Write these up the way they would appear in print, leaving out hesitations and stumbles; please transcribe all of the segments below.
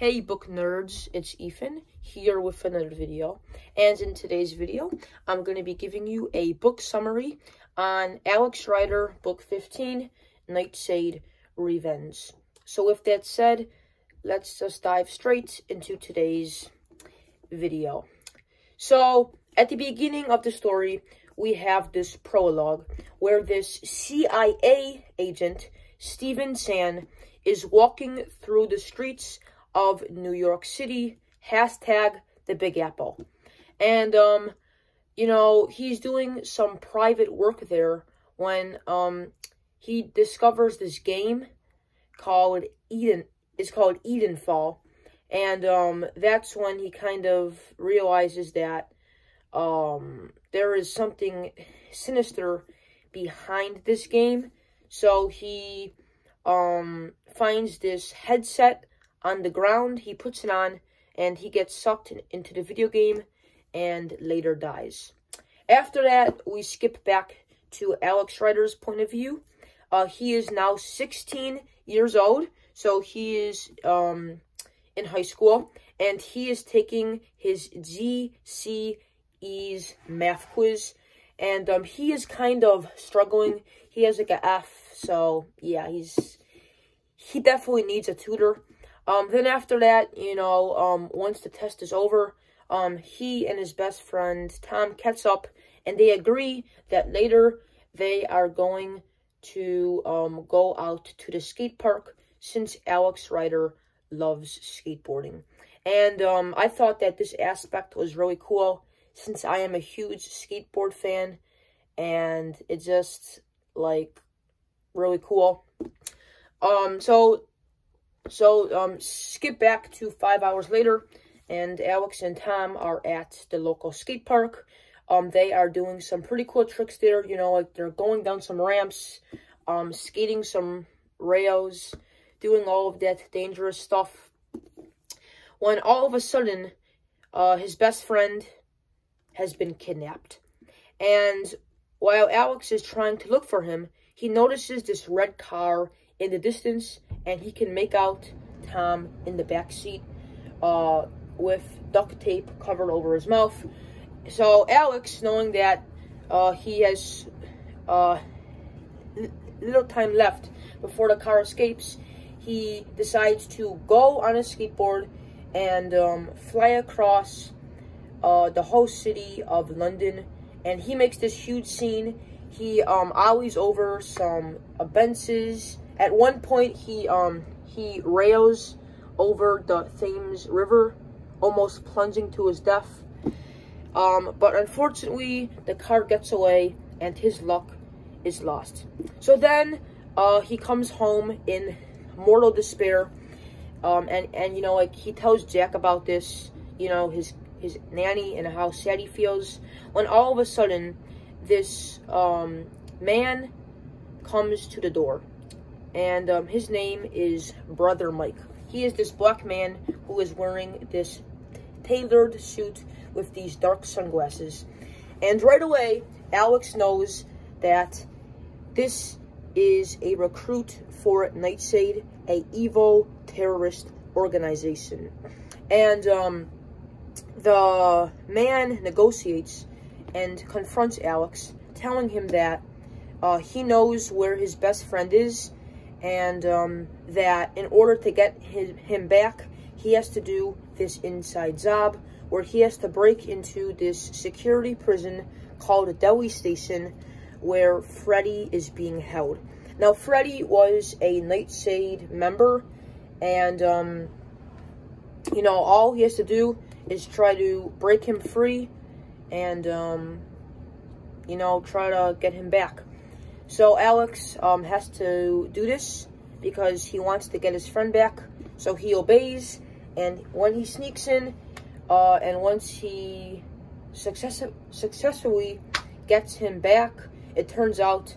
Hey book nerds, it's Ethan here with another video, and in today's video I'm going to be giving you a book summary on Alex Rider book 15, Nightshade Revenge. So with that said, let's just dive straight into today's video. So at the beginning of the story we have this prologue where this CIA agent, Stephen San, is walking through the streets of New York City, hashtag the Big Apple. And, you know, he's doing some private work there when, he discovers this game called Edenfall. And, that's when he kind of realizes that, there is something sinister behind this game. So he, finds this headset on the ground, he puts it on, and he gets sucked into the video game and later dies. After that, we skip back to Alex Rider's point of view. He is now 16 years old, so he is in high school, and he is taking his GCE's math quiz, and he is kind of struggling. He has like an F, so yeah, he definitely needs a tutor. Then after that, you know, once the test is over, he and his best friend, Tom, catch up, and they agree that later they are going to, go out to the skate park, since Alex Rider loves skateboarding. And, I thought that this aspect was really cool, since I am a huge skateboard fan, and it's just, like, really cool. So skip back to 5 hours later, and Alex and Tom are at the local skate park. They are doing some pretty cool tricks there, you know, like they're going down some ramps, skating some rails, doing all of that dangerous stuff. When all of a sudden, his best friend has been kidnapped. And while Alex is trying to look for him, he notices this red car in the distance, and he can make out Tom in the back seat with duct tape covered over his mouth. So Alex, knowing that he has little time left before the car escapes, he decides to go on a skateboard and fly across the whole city of London. And he makes this huge scene. He ollies over some benches. At one point, he rails over the Thames River, almost plunging to his death. But unfortunately, the car gets away, and his luck is lost. So then, he comes home in mortal despair, and you know, like, he tells Jack about this, you know, his nanny, and how sad he feels, when all of a sudden, this man comes to the door. And his name is Brother Mike. He is this black man who is wearing this tailored suit with these dark sunglasses. And right away, Alex knows that this is a recruit for Nightshade, a evil terrorist organization. And the man negotiates and confronts Alex, telling him that he knows where his best friend is, and that in order to get him back, he has to do this inside job where he has to break into this security prison called a Deli Station, where Freddy is being held. Now, Freddy was a Nightshade member, and, you know, all he has to do is try to break him free and, you know, try to get him back. So Alex has to do this because he wants to get his friend back. So he obeys, and when he sneaks in, and once he successfully gets him back, it turns out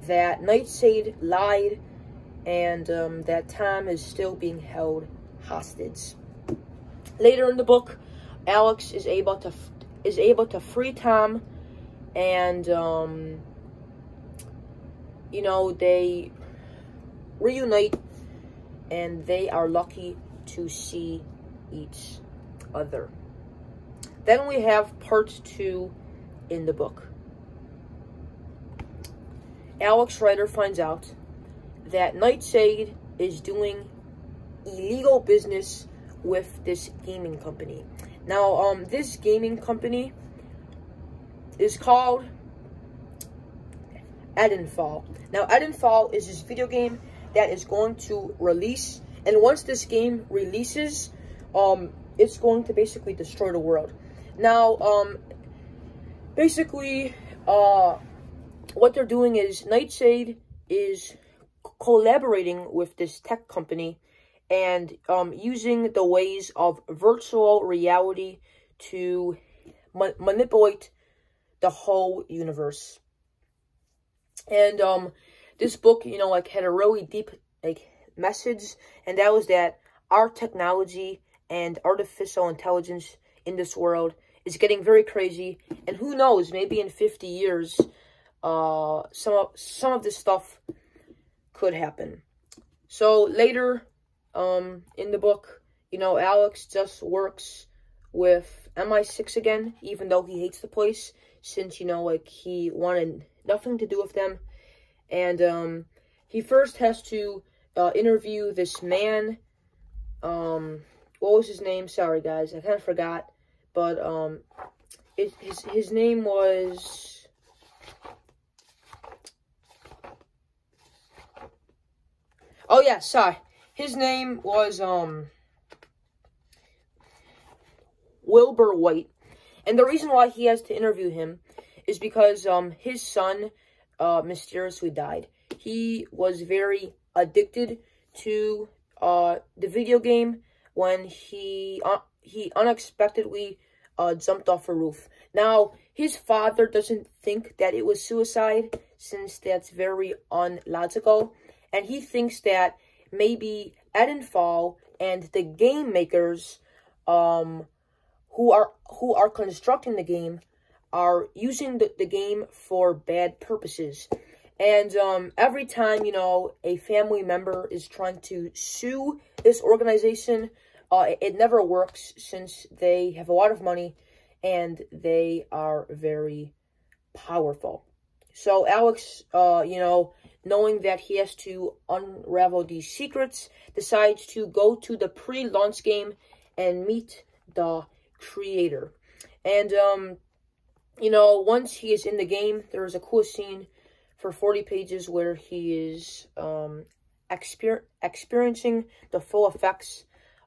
that Nightshade lied, and that Tom is still being held hostage. Later in the book, Alex is able to free Tom, and you know, they reunite, and they are lucky to see each other. Then we have part 2 in the book. Alex Rider finds out that Nightshade is doing illegal business with this gaming company. Now, this gaming company is called Edenfall. Now, Edenfall is this video game that is going to release, and once this game releases, it's going to basically destroy the world. Now, basically, what they're doing is Nightshade is collaborating with this tech company and using the ways of virtual reality to manipulate the whole universe. And this book, you know, like, had a really deep, like, message, and that was that our technology and artificial intelligence in this world is getting very crazy, and who knows, maybe in 50 years, some of this stuff could happen. So later, in the book, you know, Alex just works with MI6 again, even though he hates the place, since, you know, like, he wanted nothing to do with them. And, he first has to, interview this man, what was his name? Sorry, guys, I kind of forgot, but, his name was, oh, yeah, sorry, his name was, Wilbur White, and the reason why he has to interview him is because, his son, mysteriously died. He was very addicted to, the video game when he unexpectedly, jumped off a roof. Now, his father doesn't think that it was suicide, since that's very unlogical, and he thinks that maybe Edenfall and the game makers, who are constructing the game, are using the game for bad purposes. And every time, you know, a family member is trying to sue this organization, it never works, since they have a lot of money and they are very powerful. So Alex, you know, knowing that he has to unravel these secrets, decides to go to the pre-launch game and meet the creator. And, you know, once he is in the game, there is a cool scene for 40 pages where he is experiencing the full effects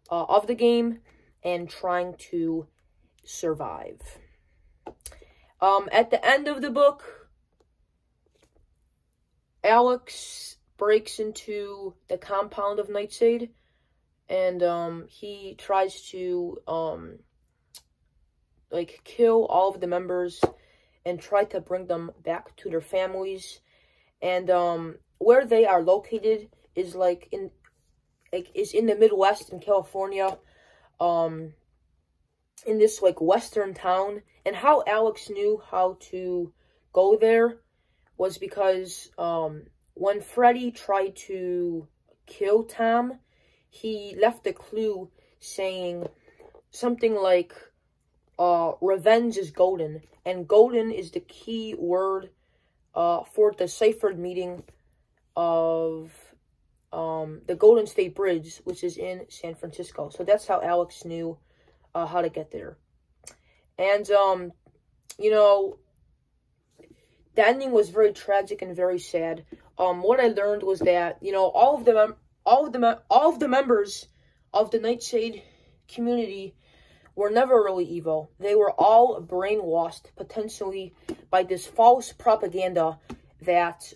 of the game and trying to survive. At the end of the book, Alex breaks into the compound of Nightshade, and he tries to like, kill all of the members and try to bring them back to their families. And where they are located is in the Midwest in California, in this, like, western town. And how Alex knew how to go there was because when Freddy tried to kill Tom, he left a clue saying something like, revenge is golden, and golden is the key word for the ciphered meeting of the Golden State Bridge, which is in San Francisco. So that's how Alex knew how to get there. And, you know, the ending was very tragic and very sad. What I learned was that, you know, all of the members of the Nightshade community were never really evil. They were all brainwashed, potentially, by this false propaganda that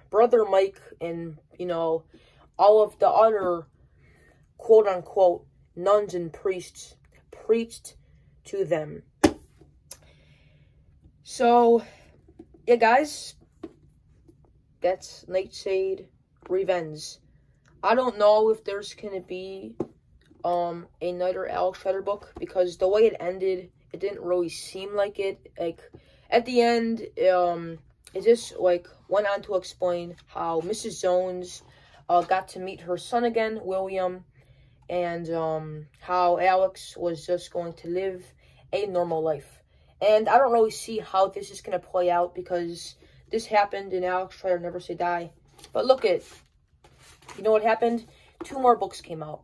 Brother Mike and, you know, all of the other quote-unquote nuns and priests preached to them. So, yeah, guys, that's Nightshade Revenge. I don't know if there's gonna be another Alex Rider book, because the way it ended, it didn't really seem like it. Like, at the end, it just, like, went on to explain how Mrs. Jones got to meet her son again, William, and how Alex was just going to live a normal life. And I don't really see how this is going to play out, because this happened in Alex Try or Never Say Die. But look at, you know what happened? 2 more books came out.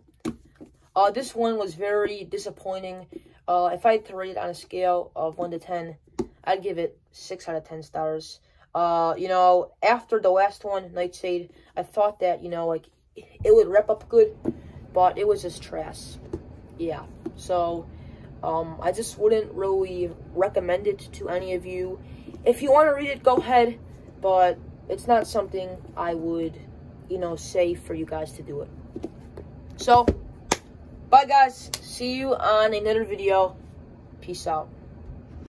This one was very disappointing. If I had to rate it on a scale of 1 to 10, I'd give it 6 out of 10 stars. You know, after the last one, Nightshade, I thought that, you know, like, it would wrap up good, but it was just trash. Yeah, so, I just wouldn't really recommend it to any of you. If you want to read it, go ahead, but it's not something I would, you know, say for you guys to do it. So, bye guys, see you on another video. Peace out.